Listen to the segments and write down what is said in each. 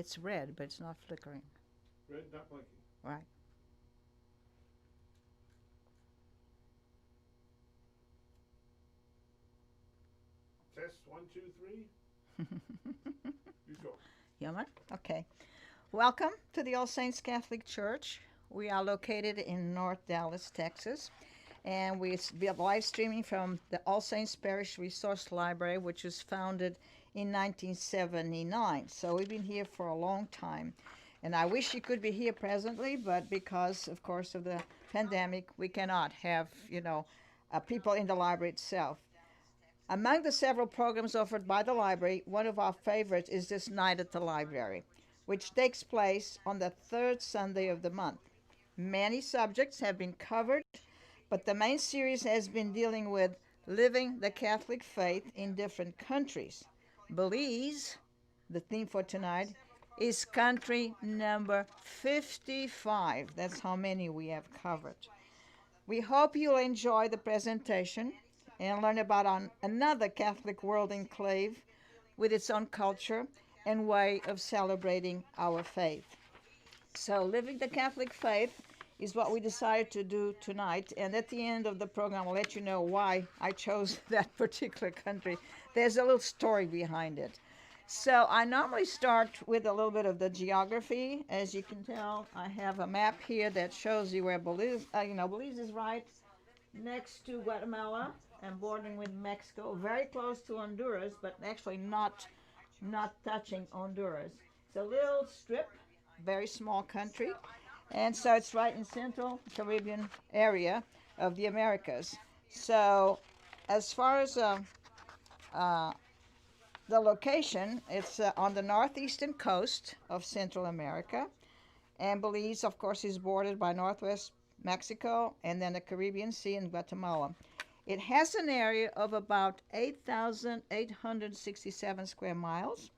It's red, but it's not flickering. Red, not blinking. Right. Test 1, 2, 3. You go. Yaman? Okay. Welcome to the All Saints Catholic Church. We are located in North Dallas, Texas, and we are live streaming from the All Saints Parish Resource Library, which was founded in 1979. So we've been here for a long time. And I wish you could be here presently, but because, of course, of the pandemic, we cannot have, people in the library itself. Among the several programs offered by the library, one of our favorites is this Night at the Library, which takes place on the third Sunday of the month. Many subjects have been covered, but the main series has been dealing with living the Catholic faith in different countries. Belize, the theme for tonight, is country number 55. That's how many we have covered. We hope you'll enjoy the presentation and learn about another Catholic world enclave with its own culture and way of celebrating our faith. So, living the Catholic faith is what we decided to do tonight. And at the end of the program, I'll let you know why I chose that particular country. There's a little story behind it. So, I normally start with a little bit of the geography. As you can tell, I have a map here that shows you where Belize, Belize is right next to Guatemala and bordering with Mexico, very close to Honduras, but actually not touching Honduras. It's a little strip, very small country, and so it's right in Central Caribbean area of the Americas. So, as far as uh, the location, it's on the northeastern coast of Central America, and Belize, of course, is bordered by northwest Mexico and then the Caribbean Sea and Guatemala. It has an area of about 8,867 square miles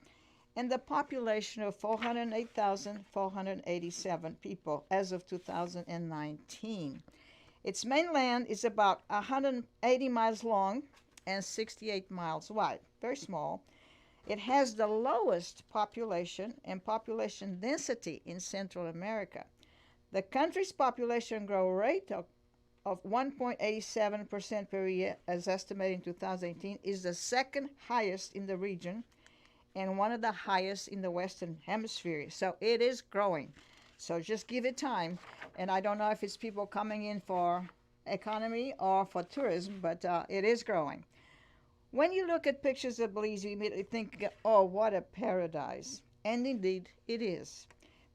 and the population of 408,487 people as of 2019. Its mainland is about 180 miles long and 68 miles wide, very small. It has the lowest population and population density in Central America. The country's population growth rate of 1.87% per year, as estimated in 2018, is the second highest in the region and one of the highest in the Western Hemisphere. So it is growing. So just give it time. And I don't know if it's people coming in for economy or for tourism, but it is growing. When you look at pictures of Belize, you immediately think, oh, what a paradise. And indeed, it is.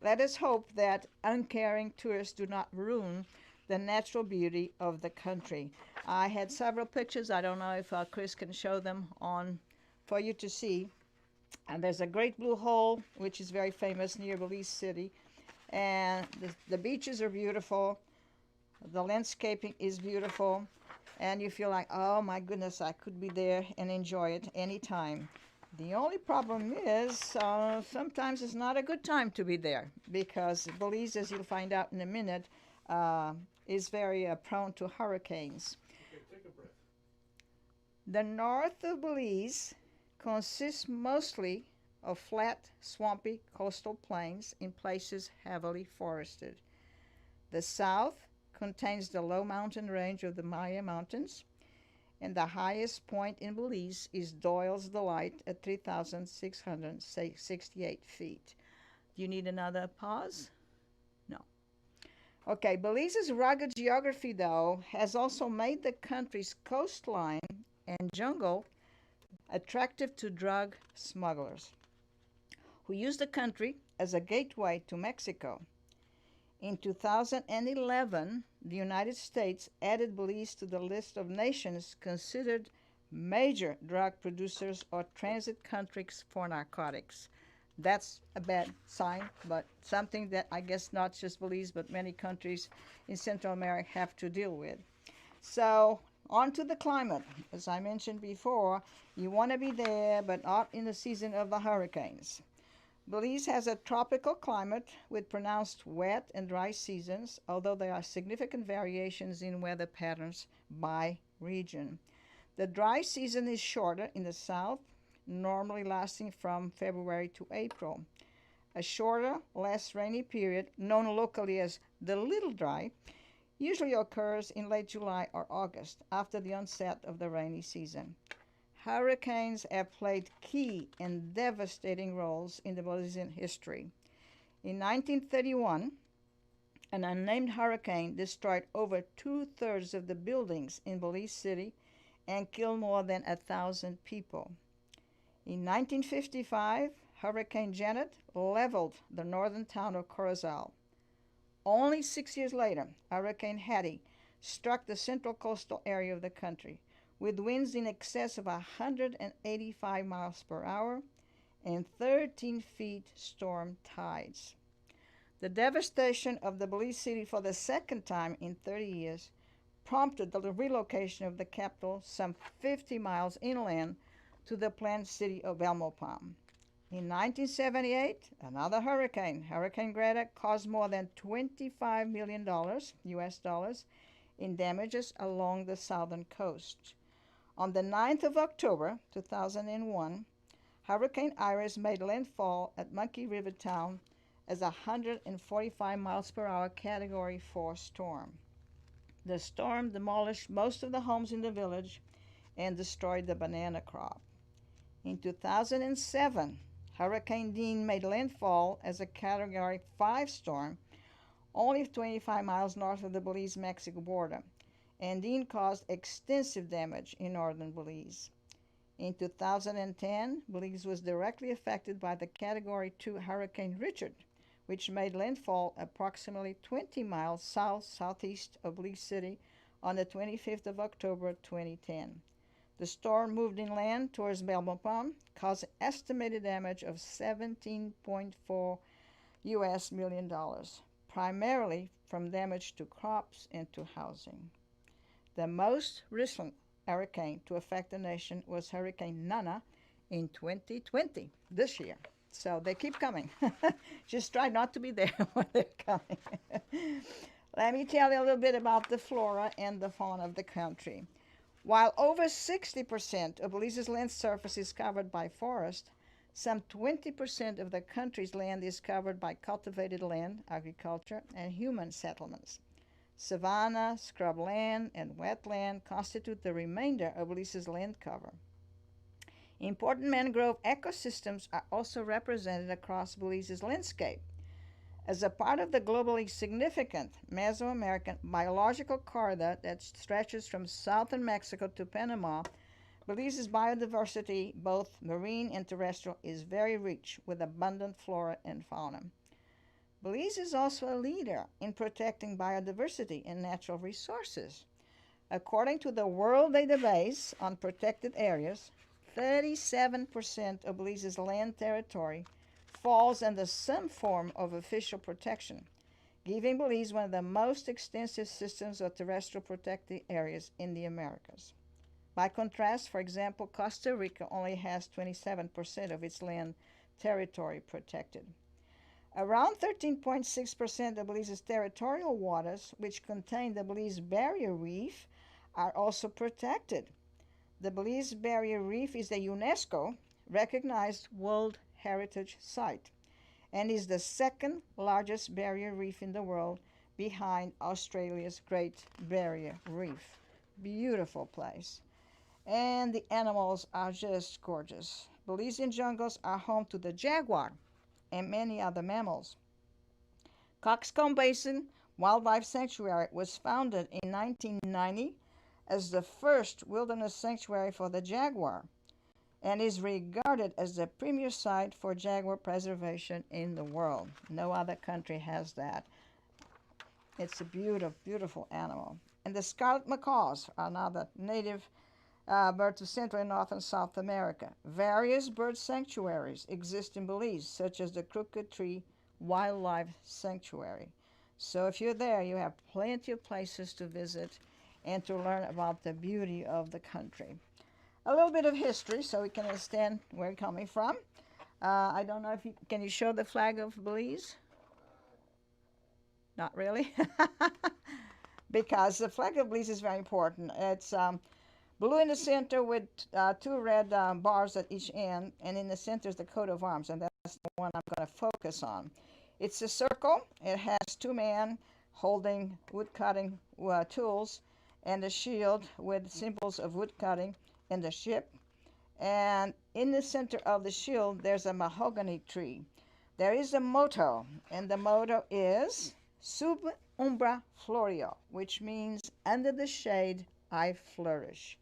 Let us hope that uncaring tourists do not ruin the natural beauty of the country. I had several pictures. I don't know if Chris can show them on for you to see. And there's a great blue hole, which is very famous near Belize City. And the beaches are beautiful. The landscaping is beautiful. And you feel like, oh my goodness, I could be there and enjoy it anytime. The only problem is sometimes it's not a good time to be there because Belize, as you'll find out in a minute, is very prone to hurricanes. Okay, take a breath. The north of Belize consists mostly of flat, swampy coastal plains in places heavily forested. The south contains the low mountain range of the Maya Mountains, and the highest point in Belize is Doyle's Delight at 3,668 feet. Do you need another pause? No. Okay, Belize's rugged geography, though, has also made the country's coastline and jungle attractive to drug smugglers who use the country as a gateway to Mexico. In 2011, the United States added Belize to the list of nations considered major drug producers or transit countries for narcotics. That's a bad sign, but something that I guess not just Belize, but many countries in Central America have to deal with. So, on to the climate. As I mentioned before, you want to be there, but not in the season of the hurricanes. Belize has a tropical climate with pronounced wet and dry seasons, although there are significant variations in weather patterns by region. The dry season is shorter in the south, normally lasting from February to April. A shorter, less rainy period, known locally as the Little Dry, usually occurs in late July or August after the onset of the rainy season. Hurricanes have played key and devastating roles in the Belizean history. In 1931, an unnamed hurricane destroyed over two-thirds of the buildings in Belize City and killed more than 1,000 people. In 1955, Hurricane Janet leveled the northern town of Corozal. Only 6 years later, Hurricane Hattie struck the central coastal area of the country with winds in excess of 185 miles per hour and 13 feet storm tides. The devastation of the Belize City for the second time in 30 years prompted the relocation of the capital some 50 miles inland to the planned city of Belmopan. In 1978, another hurricane, Hurricane Greta, caused more than $25 million US dollars in damages along the southern coast. On the 9th of October 2001, Hurricane Iris made landfall at Monkey River Town as a 145 miles per hour Category 4 storm. The storm demolished most of the homes in the village and destroyed the banana crop. In 2007, Hurricane Dean made landfall as a Category 5 storm only 25 miles north of the Belize-Mexico border, and Dean caused extensive damage in northern Belize. In 2010, Belize was directly affected by the Category 2 Hurricane Richard, which made landfall approximately 20 miles southeast of Belize City on the 25th of October 2010. The storm moved inland towards Belmopan, causing estimated damage of $17.4 million, primarily from damage to crops and to housing. The most recent hurricane to affect the nation was Hurricane Nana in 2020, this year. So they keep coming. Just try not to be there when they're coming. Let me tell you a little bit about the flora and the fauna of the country. While over 60% of Belize's land surface is covered by forest, some 20% of the country's land is covered by cultivated land, agriculture, and human settlements. Savanna, scrubland, and wetland constitute the remainder of Belize's land cover. Important mangrove ecosystems are also represented across Belize's landscape. As a part of the globally significant Mesoamerican biological corridor that stretches from southern Mexico to Panama, Belize's biodiversity, both marine and terrestrial, is very rich with abundant flora and fauna. Belize is also a leader in protecting biodiversity and natural resources. According to the World Database on Protected Areas, 37% of Belize's land territory falls under some form of official protection, giving Belize one of the most extensive systems of terrestrial protected areas in the Americas. By contrast, for example, Costa Rica only has 27% of its land territory protected. Around 13.6% of Belize's territorial waters, which contain the Belize Barrier Reef, are also protected. The Belize Barrier Reef is a UNESCO recognized World Heritage Site and is the second largest barrier reef in the world behind Australia's Great Barrier Reef. Beautiful place. And the animals are just gorgeous. Belizean jungles are home to the jaguar and many other mammals. Coxcomb Basin Wildlife Sanctuary was founded in 1990 as the first wilderness sanctuary for the jaguar and is regarded as the premier site for jaguar preservation in the world. No other country has that. It's a beautiful, beautiful animal. And the Scarlet Macaws are another native birds of Central and North and South America. Various bird sanctuaries exist in Belize, such as the Crooked Tree Wildlife Sanctuary. So if you're there, you have plenty of places to visit and to learn about the beauty of the country. A little bit of history so we can understand where we're coming from. I don't know if you can you show the flag of Belize? Not really? Because the flag of Belize is very important. It's blue in the center with two red bars at each end, and in the center is the coat of arms, and that's that's the one I'm going to focus on. It's a circle. It has two men holding wood-cutting tools and a shield with symbols of wood-cutting and the ship. And in the center of the shield, there's a mahogany tree. There is a motto, and the motto is Sub Umbra Florio, which means under the shade I flourish.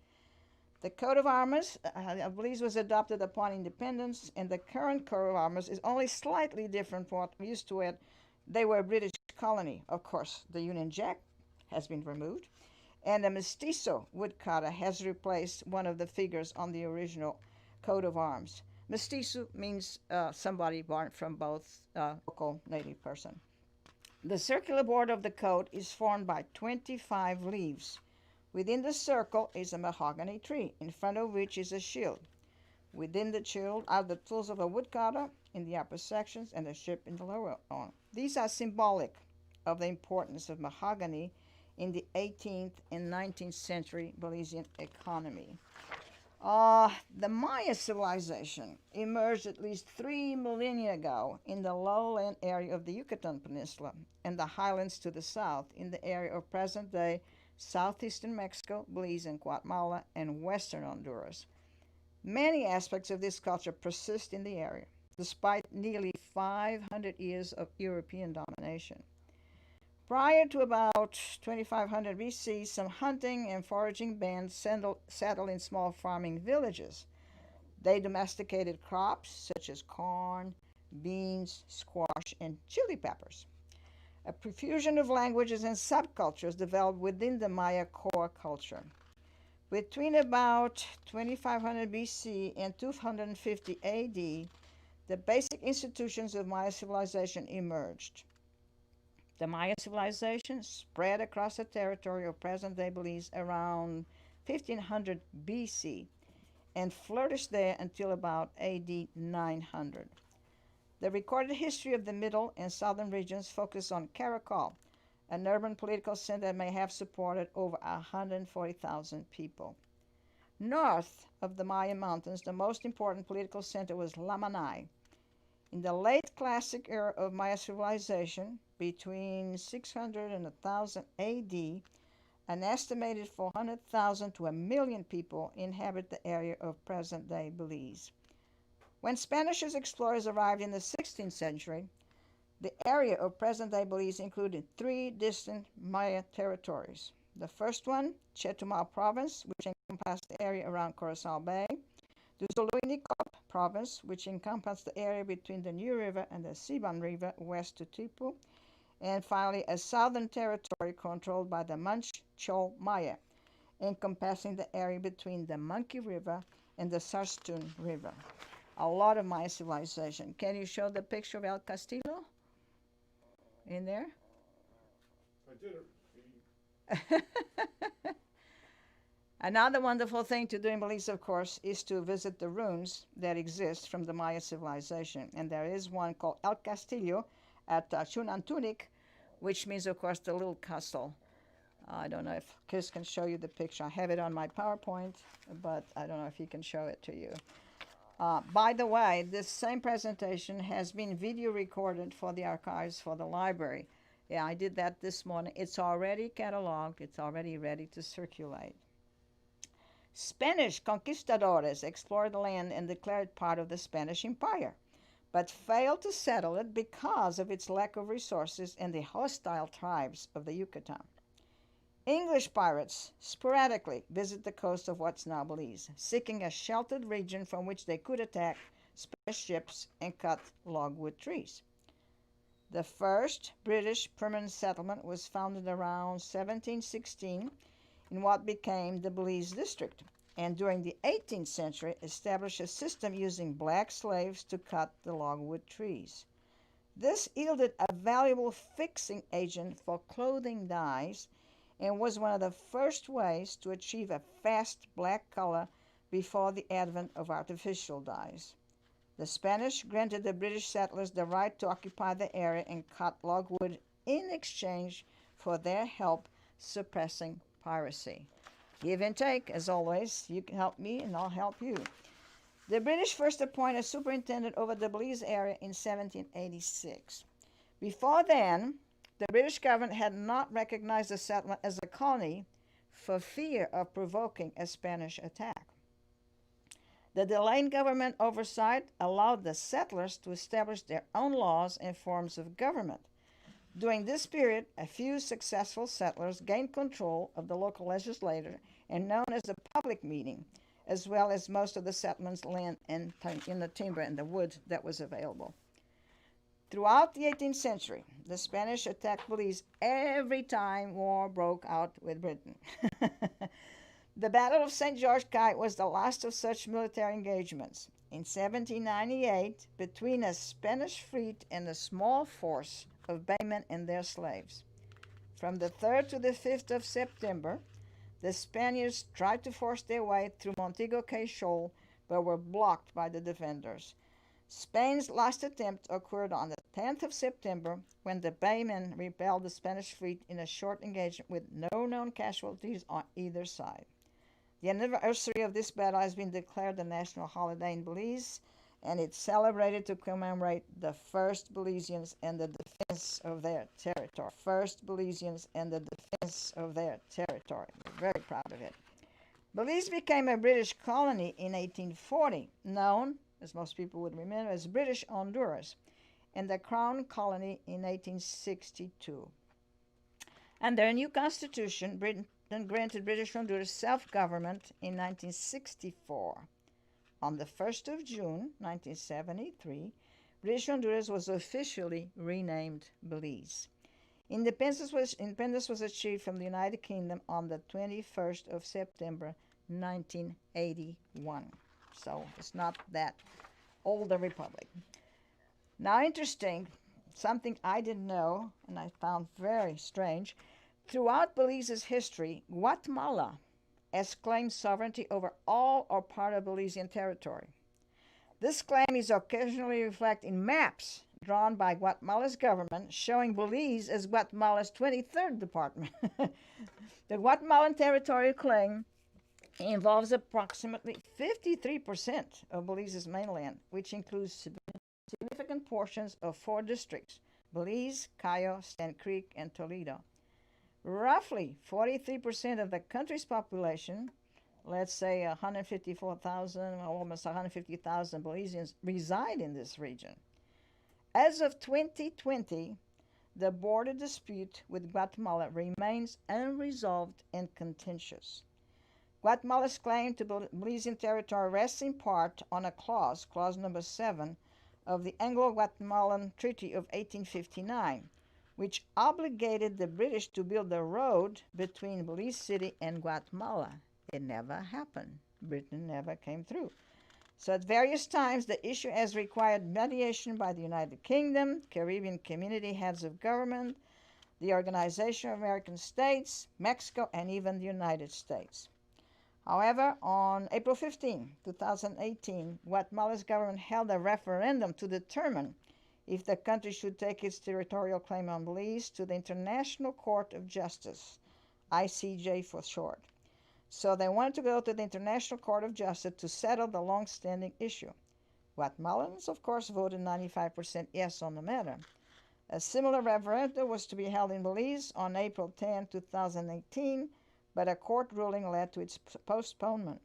The coat of arms, I believe, was adopted upon independence, and the current coat of arms is only slightly different from what we used to it. They were a British colony, of course. The Union Jack has been removed, and the mestizo woodcutter has replaced one of the figures on the original coat of arms. Mestizo means somebody born from both local native person. The circular border of the coat is formed by 25 leaves. Within the circle is a mahogany tree, in front of which is a shield. Within the shield are the tools of a woodcutter in the upper sections and a ship in the lower one. These are symbolic of the importance of mahogany in the 18th and 19th century Belizean economy. The Maya civilization emerged at least 3 millennia ago in the lowland area of the Yucatan Peninsula and the highlands to the south in the area of present-day southeastern Mexico, Belize, and Guatemala, and western Honduras. Many aspects of this culture persist in the area, despite nearly 500 years of European domination. Prior to about 2500 BC, some hunting and foraging bands settled in small farming villages. They domesticated crops such as corn, beans, squash, and chili peppers. A profusion of languages and subcultures developed within the Maya core culture. Between about 2500 BC and 250 AD, the basic institutions of Maya civilization emerged. The Maya civilization spread across the territory of present-day Belize around 1500 BC and flourished there until about AD 900. The recorded history of the middle and southern regions focused on Caracol, an urban political center that may have supported over 140,000 people. North of the Maya Mountains, the most important political center was Lamanai. In the late classic era of Maya civilization, between 600 and 1000 AD, an estimated 400,000 to 1 million people inhabit the area of present-day Belize. When Spanish explorers arrived in the 16th century, the area of present-day Belize included 3 distant Maya territories. The first one, Chetumal Province, which encompassed the area around Corozal Bay. The Zuluinicop Province, which encompassed the area between the New River and the Siban River west to Tipu. And finally, a southern territory controlled by the Manch-Chol Maya, encompassing the area between the Monkey River and the Sarstun River. A lot of Maya civilization. Can you show the picture of El Castillo in there? I did it. Another wonderful thing to do in Belize, of course, is to visit the ruins that exist from the Maya civilization. And there is one called El Castillo at Chunantunik, which means, of course, the little castle. I don't know if Chris can show you the picture. I have it on my PowerPoint, but I don't know if he can show it to you. By the way, this same presentation has been video recorded for the archives for the library. Yeah, I did that this morning. It's already cataloged. It's already ready to circulate. Spanish conquistadores explored the land and declared it part of the Spanish Empire, but failed to settle it because of its lack of resources and the hostile tribes of the Yucatan. English pirates sporadically visit the coast of what's now Belize, seeking a sheltered region from which they could attack Spanish ships and cut logwood trees. The first British permanent settlement was founded around 1716 in what became the Belize district, and during the 18th century established a system using black slaves to cut the logwood trees. This yielded a valuable fixing agent for clothing dyes and was one of the first ways to achieve a fast black color before the advent of artificial dyes. The Spanish granted the British settlers the right to occupy the area and cut logwood in exchange for their help suppressing piracy. Give and take, as always. You can help me and I'll help you. The British first appointed a superintendent over the Belize area in 1786. Before then, the British government had not recognized the settlement as a colony for fear of provoking a Spanish attack. The delayed government oversight allowed the settlers to establish their own laws and forms of government. During this period, a few successful settlers gained control of the local legislature and known as the public meeting, as well as most of the settlement's land and in the timber and the wood that was available. Throughout the 18th century, the Spanish attacked Belize every time war broke out with Britain. The Battle of St. George Kai was the last of such military engagements. In 1798, between a Spanish fleet and a small force of baymen and their slaves. From the 3rd to the 5th of September, the Spaniards tried to force their way through Montego Cay Shoal, but were blocked by the defenders. Spain's last attempt occurred on the 10th of September when the baymen repelled the Spanish fleet in a short engagement with no known casualties on either side. The anniversary of this battle has been declared a national holiday in Belize, and it's celebrated to commemorate the first Belizeans and the defense of their territory. First Belizeans and the defense of their territory. We're very proud of it. Belize became a British colony in 1840, known, as most people would remember, as British Honduras, and the Crown Colony in 1862. Under a new constitution, Britain granted British Honduras self-government in 1964. On the 1st of June, 1973, British Honduras was officially renamed Belize. Independence was achieved from the United Kingdom on the 21st of September, 1981. So it's not that old a republic. Now, interesting, something I didn't know and I found very strange. Throughout Belize's history, Guatemala has claimed sovereignty over all or part of Belizean territory. This claim is occasionally reflected in maps drawn by Guatemala's government showing Belize as Guatemala's 23rd department. The Guatemalan territorial claim involves approximately 53% of Belize's mainland, which includes significant portions of 4 districts: Belize, Cayo, Stand Creek, and Toledo. Roughly 43% of the country's population, let's say 154,000, almost 150,000 Belizeans, reside in this region. As of 2020, the border dispute with Guatemala remains unresolved and contentious. Guatemala's claim to Belizean territory rests in part on a clause number 7, of the Anglo-Guatemalan Treaty of 1859, which obligated the British to build a road between Belize City and Guatemala. It never happened. Britain never came through. So at various times, the issue has required mediation by the United Kingdom, Caribbean Community Heads of Government, the Organization of American States, Mexico, and even the United States. However, on April 15, 2018, Guatemala's government held a referendum to determine if the country should take its territorial claim on Belize to the International Court of Justice, ICJ for short. So they wanted to go to the International Court of Justice to settle the long-standing issue. Guatemalans, of course, voted 95% yes on the matter. A similar referendum was to be held in Belize on April 10, 2018, but a court ruling led to its postponement.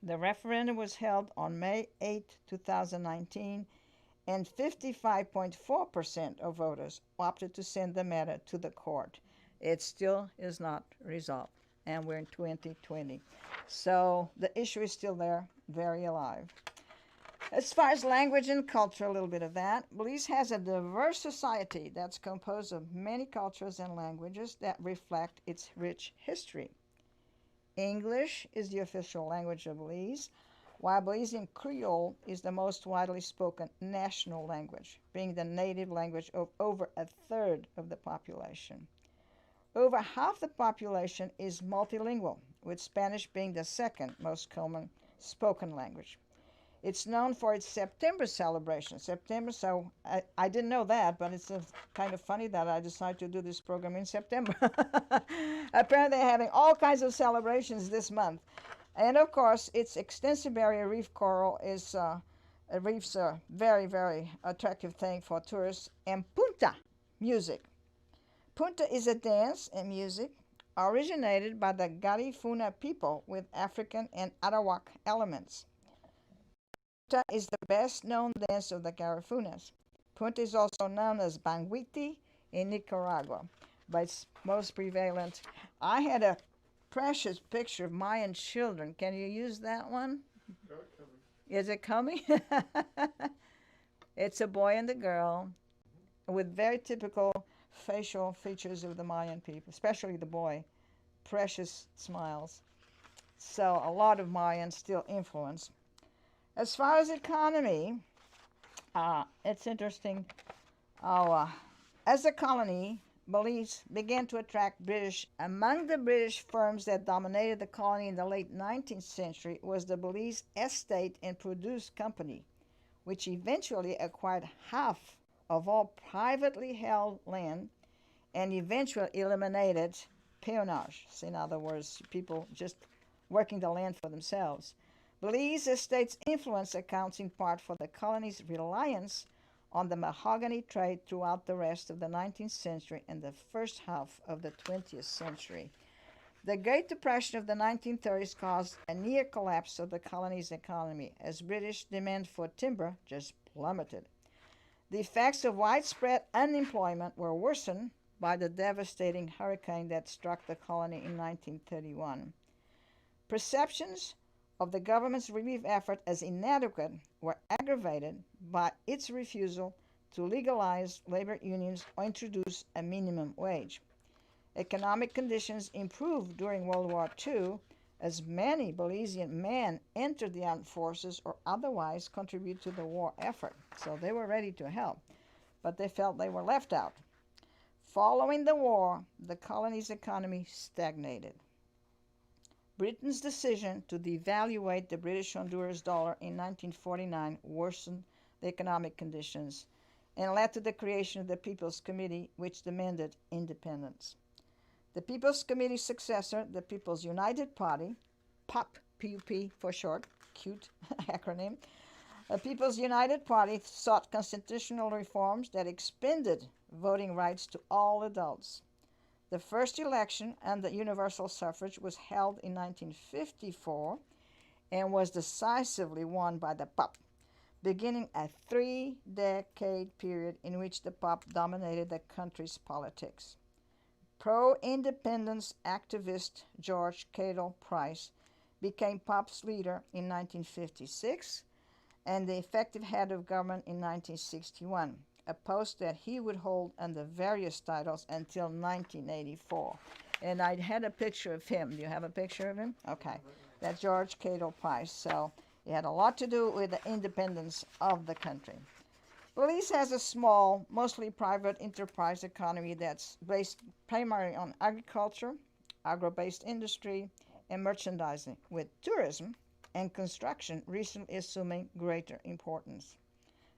The referendum was held on May 8, 2019, and 55.4% of voters opted to send the matter to the court. It still is not resolved, and we're in 2020. So the issue is still there, very alive. As far as language and culture, a little bit of that. Belize has a diverse society that's composed of many cultures and languages that reflect its rich history. English is the official language of Belize, while Belizean Creole is the most widely spoken national language, being the native language of over a third of the population. Over half the population is multilingual, with Spanish being the second most common spoken language. It's known for its September celebration. So I didn't know that, but it's kind of funny that I decided to do this program in September. Apparently they're having all kinds of celebrations this month. And of course, its extensive area reef coral is reef's a very, very attractive thing for tourists. And punta music. Punta is a dance and music originated by the Garifuna people with African and Arawak elements. Punta is the best known dance of the Garifunas. Punta is also known as Banguiti in Nicaragua, but it's most prevalent. I had a precious picture of Mayan children. Can you use that one? Got it covered. Is it coming? It's a boy and a girl with very typical facial features of the Mayan people, especially the boy. Precious smiles. So a lot of Mayans still influence. As far as economy, it's interesting. As a colony, Belize began to attract British. Among the British firms that dominated the colony in the late 19th century was the Belize Estate and Produce Company, which eventually acquired half of all privately held land and eventually eliminated peonage. So in other words, people just working the land for themselves. Belize Estate's influence accounts in part for the colony's reliance on the mahogany trade throughout the rest of the 19th century and the first half of the 20th century. The Great Depression of the 1930s caused a near collapse of the colony's economy as British demand for timber just plummeted. The effects of widespread unemployment were worsened by the devastating hurricane that struck the colony in 1931. Perceptions of the government's relief effort as inadequate were aggravated by its refusal to legalize labor unions or introduce a minimum wage. Economic conditions improved during World War II as many Belizean men entered the armed forces or otherwise contributed to the war effort. So they were ready to help, but they felt they were left out. Following the war, the colony's economy stagnated. Britain's decision to devaluate the British Honduras dollar in 1949 worsened the economic conditions and led to the creation of the People's Committee, which demanded independence. The People's Committee's successor, the People's United Party, POP, P-U-P for short, cute acronym, the People's United Party sought constitutional reforms that expanded voting rights to all adults. The first election under universal suffrage was held in 1954 and was decisively won by the POP, beginning a 3-decade period in which the POP dominated the country's politics. Pro-independence activist George Cadell Price became POP's leader in 1956 and the effective head of government in 1961, a post that he would hold under various titles until 1984. And I had a picture of him. Do you have a picture of him? Okay. That's George Cadell Price. So he had a lot to do with the independence of the country. Belize has a small, mostly private enterprise economy that's based primarily on agriculture, agro-based industry, and merchandising, with tourism and construction recently assuming greater importance.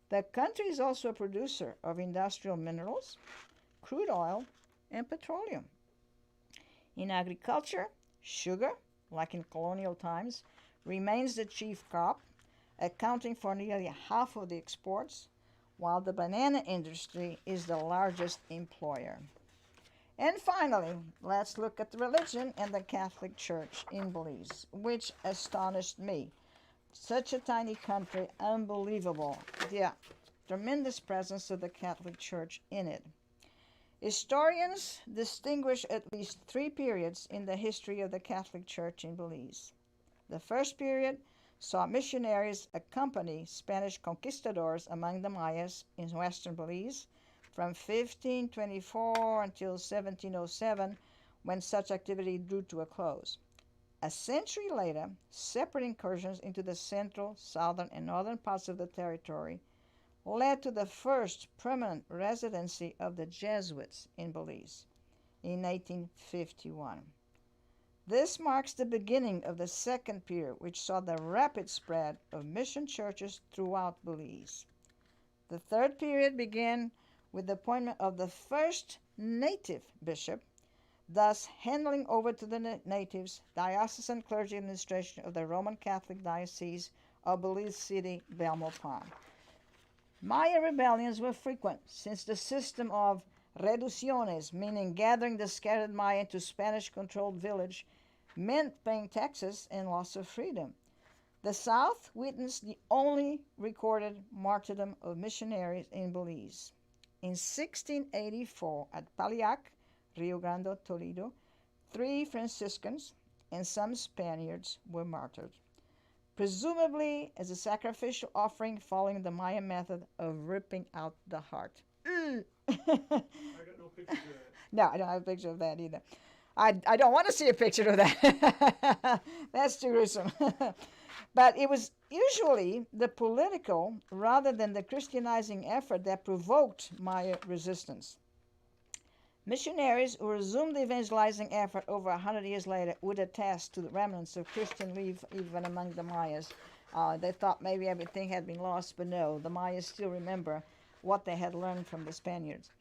The country is also a producer of industrial minerals, crude oil, and petroleum. In agriculture, sugar, like in colonial times, remains the chief crop, accounting for nearly half of the exports, while the banana industry is the largest employer. And finally, let's look at the religion and the Catholic Church in Belize, which astonished me. Such a tiny country, unbelievable. The tremendous presence of the Catholic Church in it. Historians distinguish at least 3 periods in the history of the Catholic Church in Belize. The first period saw missionaries accompany Spanish conquistadors among the Mayas in western Belize from 1524 until 1707, when such activity drew to a close. A century later, separate incursions into the central, southern, and northern parts of the territory led to the first permanent residency of the Jesuits in Belize in 1851. This marks the beginning of the second period, which saw the rapid spread of mission churches throughout Belize. The third period began with the appointment of the first native bishop, thus handing over to the natives diocesan clergy administration of the Roman Catholic Diocese of Belize City, Belmopan. Maya rebellions were frequent since the system of reducciones, meaning gathering the scattered Maya into Spanish-controlled village, meant paying taxes and loss of freedom. The South witnessed the only recorded martyrdom of missionaries in Belize. In 1684, at Paliac, Rio Grande, Toledo, 3 Franciscans and some Spaniards were martyred, presumably as a sacrificial offering following the Maya method of ripping out the heart. I got no picture of that. No, I don't have a picture of that either. I don't want to see a picture of that. That's too gruesome. But it was usually the political rather than the Christianizing effort that provoked Maya resistance. Missionaries who resumed the evangelizing effort over 100 years later would attest to the remnants of Christian belief even among the Mayas. They thought maybe everything had been lost, but no, the Mayas still remember what they had learned from the Spaniards.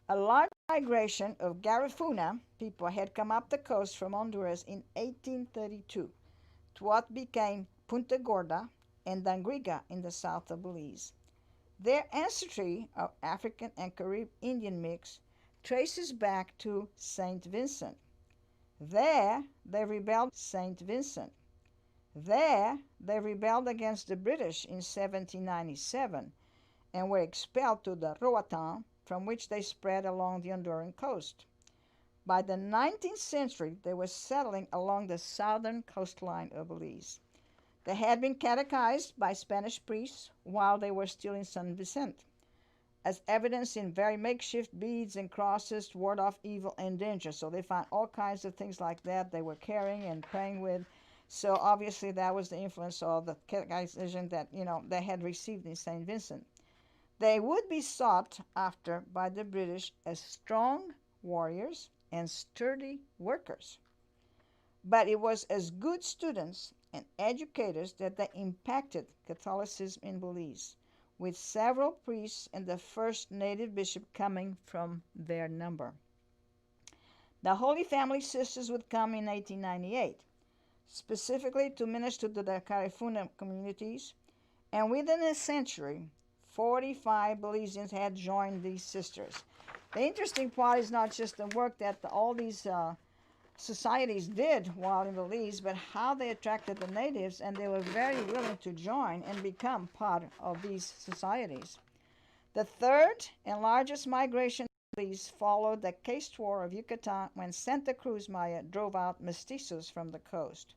A large migration of Garifuna people had come up the coast from Honduras in 1832 to what became Punta Gorda and Dangriga in the south of Belize. Their ancestry of African and Carib Indian mix traces back to St. Vincent. There they rebelled St. Vincent. There they rebelled against the British in 1797 and were expelled to the Roatan, from which they spread along the Honduran coast. By the 19th century, they were settling along the southern coastline of Belize. They had been catechized by Spanish priests while they were still in San Vicente, as evidenced in very makeshift beads and crosses to ward off evil and danger. So they found all kinds of things like that they were carrying and praying with. So obviously that was the influence of the catechization that they had received in St. Vincent. They would be sought after by the British as strong warriors and sturdy workers. But it was as good students and educators that they impacted Catholicism in Belize, with several priests and the first native bishop coming from their number. The Holy Family Sisters would come in 1898, specifically to minister to the Garifuna communities, and within a century, 45 Belizeans had joined these sisters. The interesting part is not just the work that all these societies did while in Belize, but how they attracted the natives, and they were very willing to join and become part of these societies. The third and largest migration to Belize followed the Caste War of Yucatan when Santa Cruz Maya drove out mestizos from the coast.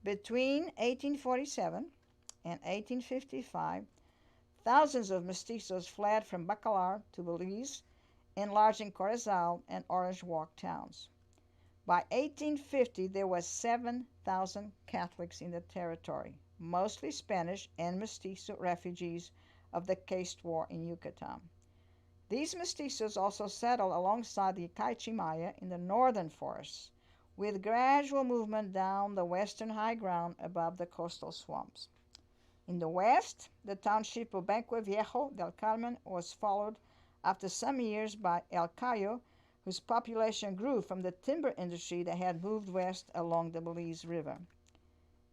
Between 1847 and 1855, thousands of mestizos fled from Bacalar to Belize, enlarging Corozal and Orange Walk towns. By 1850, there were 7,000 Catholics in the territory, mostly Spanish and mestizo refugees of the Caste War in Yucatan. These mestizos also settled alongside the Caichi Maya in the northern forests, with gradual movement down the western high ground above the coastal swamps. In the west, the township of Banco Viejo del Carmen was followed after some years by El Cayo, whose population grew from the timber industry that had moved west along the Belize River.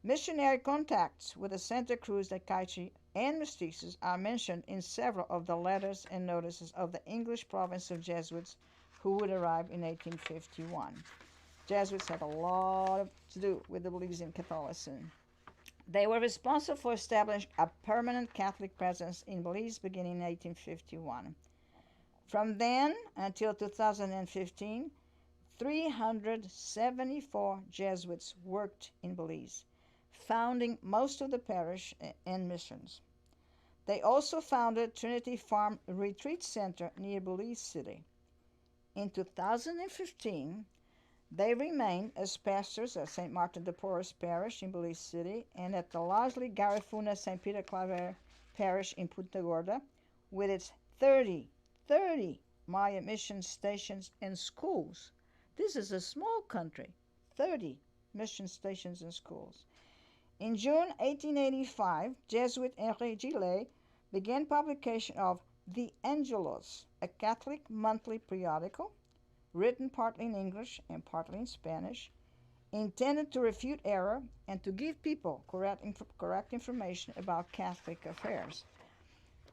Missionary contacts with the Santa Cruz, the Caichi, and mestizos are mentioned in several of the letters and notices of the English province of Jesuits who would arrive in 1851. Jesuits had a lot to do with the Belizean Catholicism. They were responsible for establishing a permanent Catholic presence in Belize beginning in 1851. From then until 2015, 374 Jesuits worked in Belize, founding most of the parish and missions. They also founded Trinity Farm Retreat Center near Belize City. In 2015, they remained as pastors at St. Martin de Porres Parish in Belize City and at the largely Garifuna St. Peter Claver Parish in Punta Gorda, with its 30 Maya mission stations and schools. This is a small country, 30 mission stations and schools. In June 1885, Jesuit Henri Gillet began publication of The Angelus, a Catholic monthly periodical, written partly in English and partly in Spanish, intended to refute error and to give people correct information about Catholic affairs.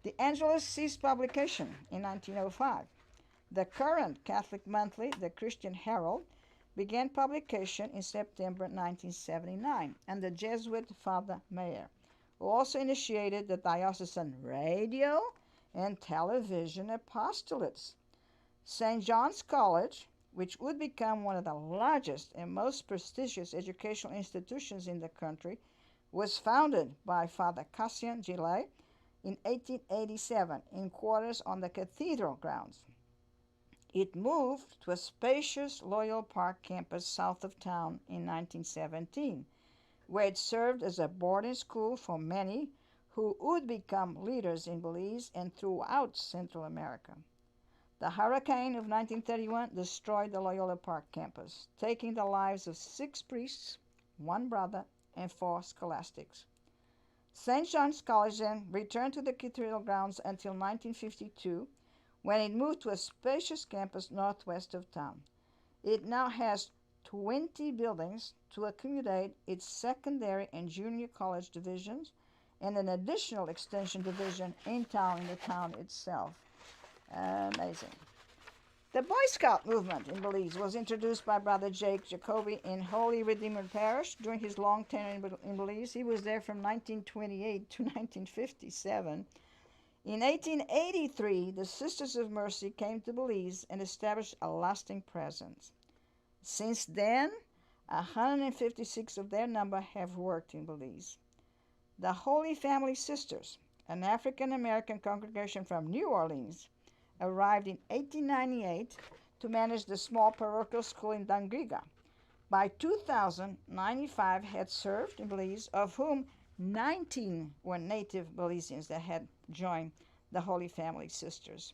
The Angelus ceased publication in 1905. The current Catholic monthly, the Christian Herald, began publication in September 1979, and the Jesuit Father Mayer, who also initiated the diocesan radio and television apostolates. St. John's College, which would become one of the largest and most prestigious educational institutions in the country, was founded by Father Cassian Gillet in 1887 in quarters on the cathedral grounds. It moved to a spacious Loyal Park campus south of town in 1917, where it served as a boarding school for many who would become leaders in Belize and throughout Central America. The hurricane of 1931 destroyed the Loyola Park campus, taking the lives of 6 priests, 1 brother, and 4 scholastics. St. John's College then returned to the cathedral grounds until 1952, when it moved to a spacious campus northwest of town. It now has 20 buildings to accommodate its secondary and junior college divisions and an additional extension division in the town itself. Amazing. The Boy Scout movement in Belize was introduced by Brother Jake Jacoby in Holy Redeemer Parish during his long tenure in Belize. He was there from 1928 to 1957. In 1883, the Sisters of Mercy came to Belize and established a lasting presence. Since then, 156 of their number have worked in Belize. The Holy Family Sisters, an African-American congregation from New Orleans, arrived in 1898 to manage the small parochial school in Dangriga. By 2000, 95 had served in Belize, of whom 19 were native Belizeans that had joined the Holy Family Sisters.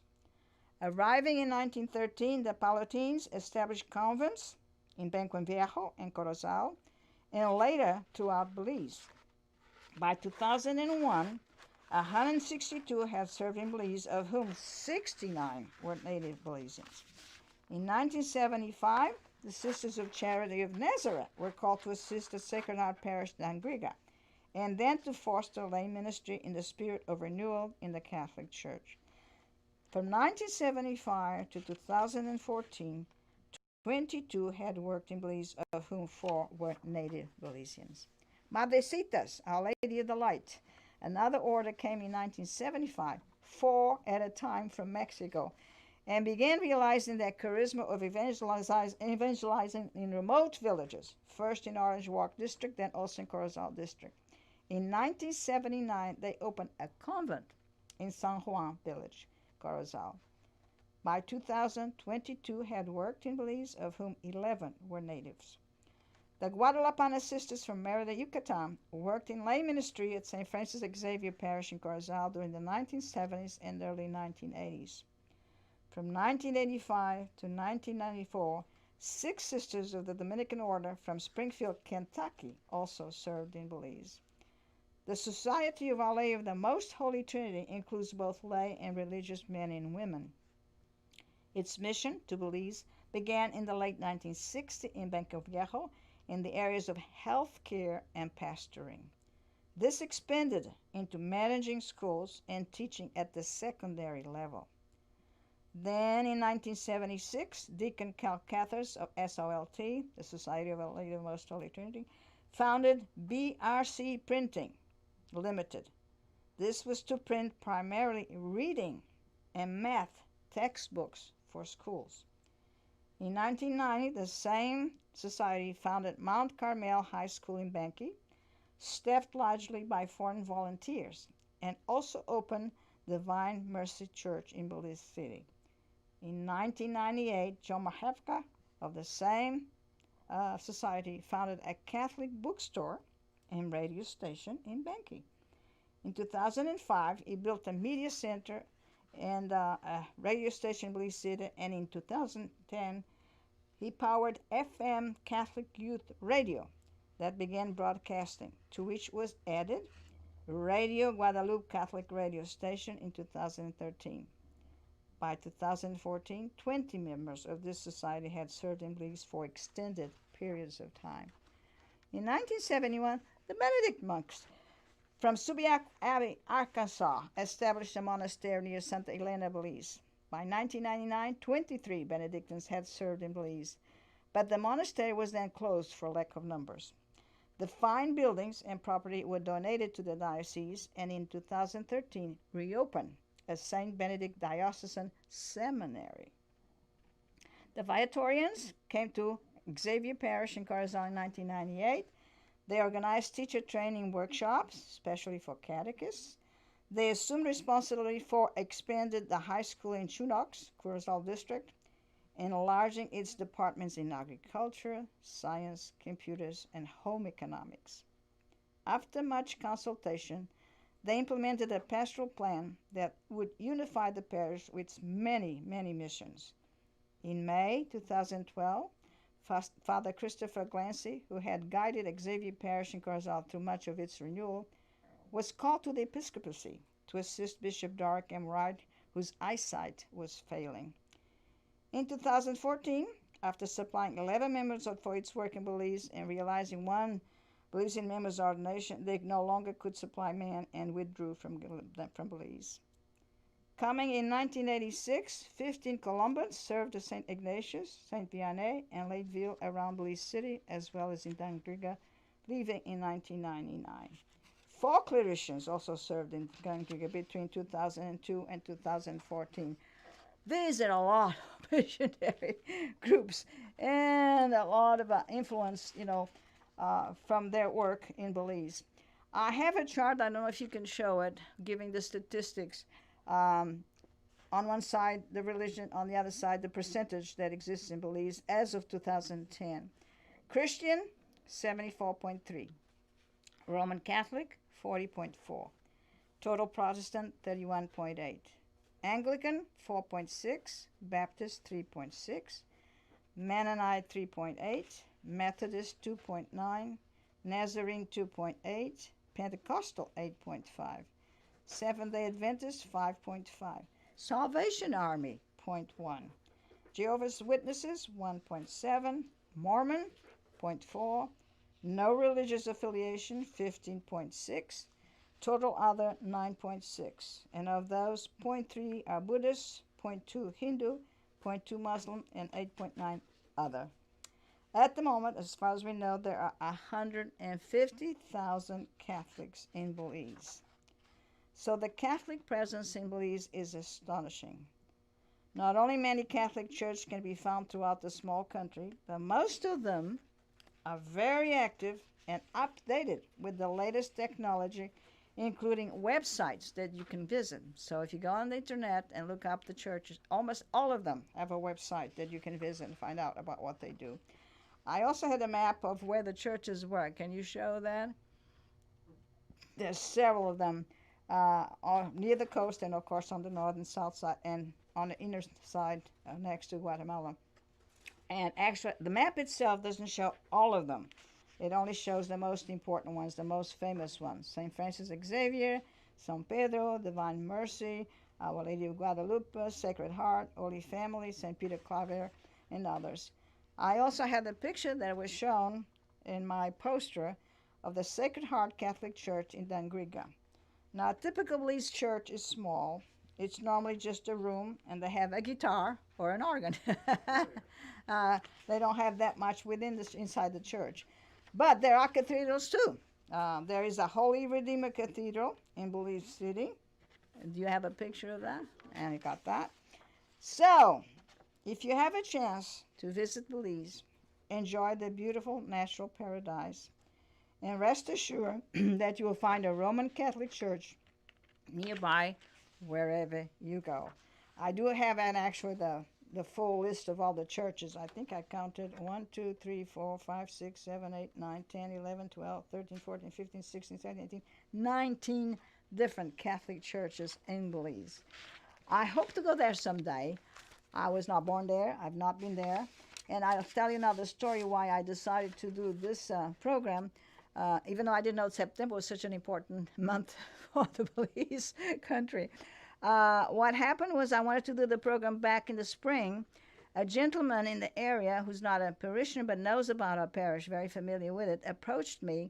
Arriving in 1913, the Palatines established convents in Banquan Viejo and Corozal, and later throughout Belize. By 2001, 162 had served in Belize, of whom 69 were native Belizeans. In 1975, the Sisters of Charity of Nazareth were called to assist the Sacred Heart Parish Dangriga, and then to foster lay ministry in the spirit of renewal in the Catholic Church. From 1975 to 2014, 22 had worked in Belize, of whom 4 were native Belizeans. Madrecitas, Our Lady of the Light. Another order came in 1975, 4 at a time from Mexico, and began realizing their charisma of evangelizing in remote villages, first in Orange Walk District, then also in Corozal District. In 1979, they opened a convent in San Juan Village, Corozal. By 2000, 22 had worked in Belize, of whom 11 were natives. The Guadalupana Sisters from Merida, Yucatan, worked in lay ministry at St. Francis Xavier Parish in Corozal during the 1970s and early 1980s. From 1985 to 1994, 6 sisters of the Dominican Order from Springfield, Kentucky, also served in Belize. The Society of Our Lady of the Most Holy Trinity includes both lay and religious men and women. Its mission to Belize began in the late 1960s in Banco Viejo in the areas of health care and pastoring. This expanded into managing schools and teaching at the secondary level. Then in 1976, Deacon Cal Cathers of SOLT, the Society of Our Lady of the Most Holy Trinity, founded BRC Printing Limited. This was to print primarily reading and math textbooks for schools. In 1990, the same society founded Mount Carmel High School in Banqui, staffed largely by foreign volunteers, and also opened the Divine Mercy Church in Belize City. In 1998, John Mahevka of the same society founded a Catholic bookstore and radio station in Banqui. In 2005, he built a media center and a radio station in Belize City, and in 2010, he powered FM Catholic Youth Radio that began broadcasting, to which was added Radio Guadalupe Catholic radio station in 2013. By 2014, 20 members of this society had served in Belize for extended periods of time. In 1971, the Benedict monks from Subiac Abbey, Arkansas, established a monastery near Santa Elena, Belize. By 1999, 23 Benedictines had served in Belize, but the monastery was then closed for lack of numbers. The fine buildings and property were donated to the diocese and in 2013 reopened as St. Benedict Diocesan Seminary. The Viatorians came to Xavier Parish in Corazon in 1998. They organized teacher training workshops, especially for catechists. They assumed responsibility for expanded the high school in Chunox, Curacao District, enlarging its departments in agriculture, science, computers, and home economics. After much consultation, they implemented a pastoral plan that would unify the parish with its many, many missions. In May 2012, Father Christopher Glancy, who had guided Xavier Parish in Corazon through much of its renewal, was called to the episcopacy to assist Bishop Dark M. Wright, whose eyesight was failing. In 2014, after supplying 11 members for its work in Belize and realizing one Belizean member's ordination, they no longer could supply men and withdrew from Belize. Coming in 1986, 15 Colombans served at St. Ignatius, St. Vianney, and Lakeville around Belize City, as well as in Dangriga, leaving in 1999. 4 clericians also served in Dangriga between 2002 and 2014. These are a lot of missionary groups and a lot of influence, from their work in Belize. I have a chart, I don't know if you can show it, giving the statistics. On one side, the religion, on the other side, the percentage that exists in Belize as of 2010. Christian, 74.3. Roman Catholic, 40.4. Total Protestant, 31.8. Anglican, 4.6. Baptist, 3.6. Mennonite, 3.8. Methodist, 2.9. Nazarene, 2.8. Pentecostal, 8.5. Seventh-day Adventist, 5.5. Salvation Army, 0.1. Jehovah's Witnesses, 1.7. Mormon, 0.4. No religious affiliation, 15.6. Total other, 9.6. And of those, 0.3 are Buddhists, 0.2 Hindu, 0.2 Muslim, and 8.9 other. At the moment, as far as we know, there are 150,000 Catholics in Belize. So the Catholic presence in Belize is astonishing. Not only many Catholic churches can be found throughout the small country, but most of them are very active and updated with the latest technology, including websites that you can visit. So if you go on the internet and look up the churches, almost all of them have a website that you can visit and find out about what they do. I also had a map of where the churches were. Can you show that? There's several of them near the coast and, of course, on the north and south side and on the inner side next to Guatemala. And actually, the map itself doesn't show all of them. It only shows the most important ones, the most famous ones. St. Francis Xavier, San Pedro, Divine Mercy, Our Lady of Guadalupe, Sacred Heart, Holy Family, St. Peter Claver, and others. I also had a picture that was shown in my poster of the Sacred Heart Catholic Church in Dangriga. Now, a typical Belize church is small. It's normally just a room, and they have a guitar or an organ. They don't have that much inside the church. But there are cathedrals too. There is a Holy Redeemer Cathedral in Belize City. Do you have a picture of that? And you got that. So, if you have a chance to visit Belize, enjoy the beautiful natural paradise, and rest assured that you will find a Roman Catholic church nearby wherever you go. I do have actually the full list of all the churches. I think I counted 1, 2, 3, 4, 5, 6, 7, 8, 9, 10, 11, 12, 13, 14, 15, 16, 17, 18, 19 different Catholic churches in Belize. I hope to go there someday. I was not born there. I've not been there. And I'll tell you now the story why I decided to do this program. Even though I didn't know September was such an important month for the Belize country. What happened was I wanted to do the program back in the spring. A gentleman in the area who's not a parishioner but knows about our parish, very familiar with it, approached me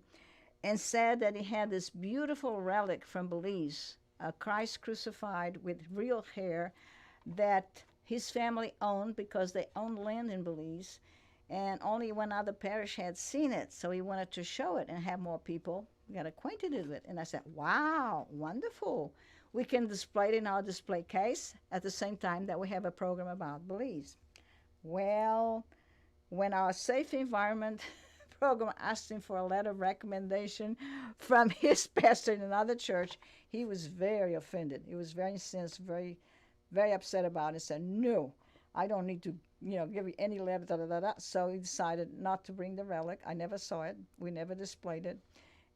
and said that he had this beautiful relic from Belize, a Christ crucified with real hair that his family owned because they owned land in Belize, and only one other parish had seen it. So he wanted to show it and have more people get acquainted with it. And I said, wow, wonderful. We can display it in our display case at the same time that we have a program about Belize. Well, when our Safe Environment program asked him for a letter of recommendation from his pastor in another church, he was very offended. He was very incensed, very, very upset about it. He said, no, I don't need to, give you any letter, da, da, da, da. So he decided not to bring the relic. I never saw it. We never displayed it.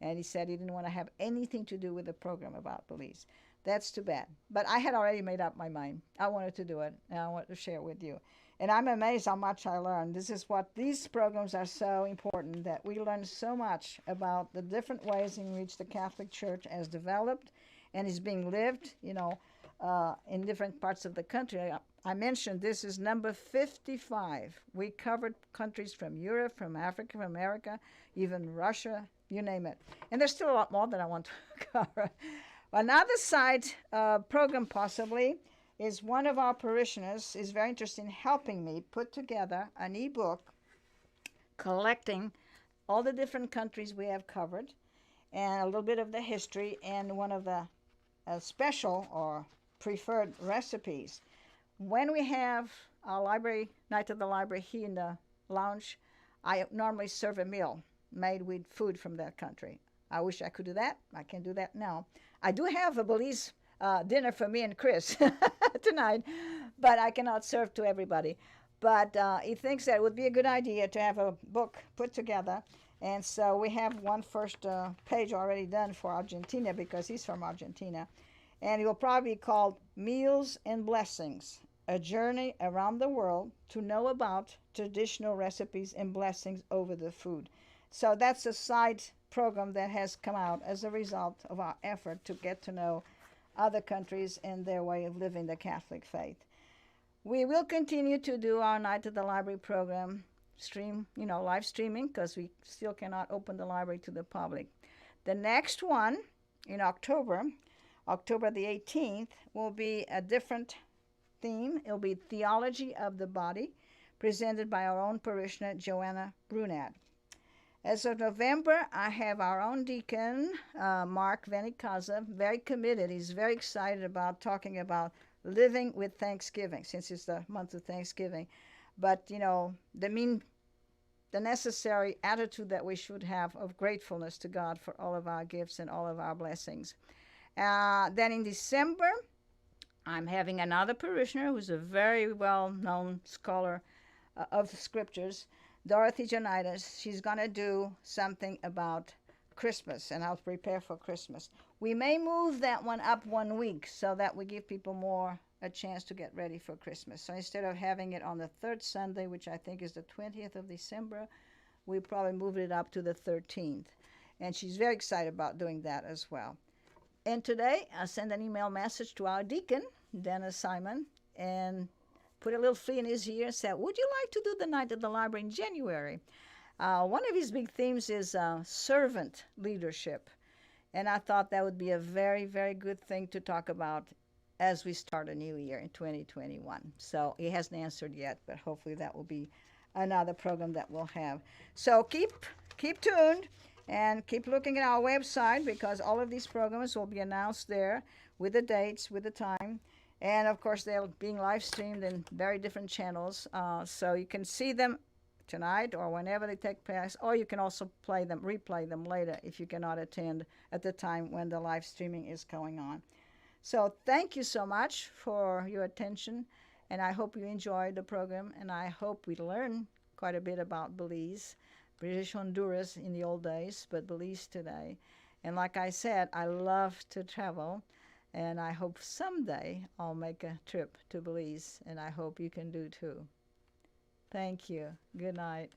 And he said he didn't want to have anything to do with the program about Belize. That's too bad. But I had already made up my mind. I wanted to do it, and I wanted to share it with you. And I'm amazed how much I learned. This is what these programs are so important, that we learn so much about the different ways in which the Catholic Church has developed and is being lived, in different parts of the country. I mentioned this is number 55. We covered countries from Europe, from Africa, from America, even Russia, you name it. And there's still a lot more that I want to cover. Another side program possibly is one of our parishioners is very interested in helping me put together an ebook collecting all the different countries we have covered and a little bit of the history and one of the special or preferred recipes. When we have our library, night of the library here in the lounge, I normally serve a meal made with food from that country. I wish I could do that. I can't do that now. I do have a Belize dinner for me and Chris tonight, but I cannot serve to everybody. But he thinks that it would be a good idea to have a book put together. And so we have one first page already done for Argentina because he's from Argentina. And it will probably be called Meals and Blessings, a journey around the world to know about traditional recipes and blessings over the food. So that's a side program that has come out as a result of our effort to get to know other countries and their way of living the Catholic faith. We will continue to do our Night at the Library program, live streaming, because we still cannot open the library to the public. The next one in October the 18th, will be a different theme. It'll be Theology of the Body, presented by our own parishioner, Joanna Brunat. As of November, I have our own deacon, Mark Venicaza, very committed. He's very excited about talking about living with Thanksgiving, since it's the month of Thanksgiving. But, the necessary attitude that we should have of gratefulness to God for all of our gifts and all of our blessings. Then in December, I'm having another parishioner who's a very well-known scholar of the scriptures, Dorothy Janitas. She's going to do something about Christmas, and I'll prepare for Christmas. We may move that one up 1 week so that we give people more a chance to get ready for Christmas. So instead of having it on the third Sunday, which I think is the 20th of December, we probably move it up to the 13th. And she's very excited about doing that as well. And today, I sent an email message to our deacon, Dennis Simon, and put a little flea in his ear and said, would you like to do the Night at the Library in January? One of his big themes is servant leadership. And I thought that would be a very, very good thing to talk about as we start a new year in 2021. So he hasn't answered yet, but hopefully that will be another program that we'll have. So keep tuned. And keep looking at our website, because all of these programs will be announced there with the dates, with the time. And, of course, they're being live streamed in very different channels. So you can see them tonight or whenever they take place. Or you can also replay them later if you cannot attend at the time when the live streaming is going on. So thank you so much for your attention. And I hope you enjoyed the program. And I hope we learn quite a bit about Belize. British Honduras in the old days, but Belize today. And like I said, I love to travel, and I hope someday I'll make a trip to Belize, and I hope you can do too. Thank you. Good night.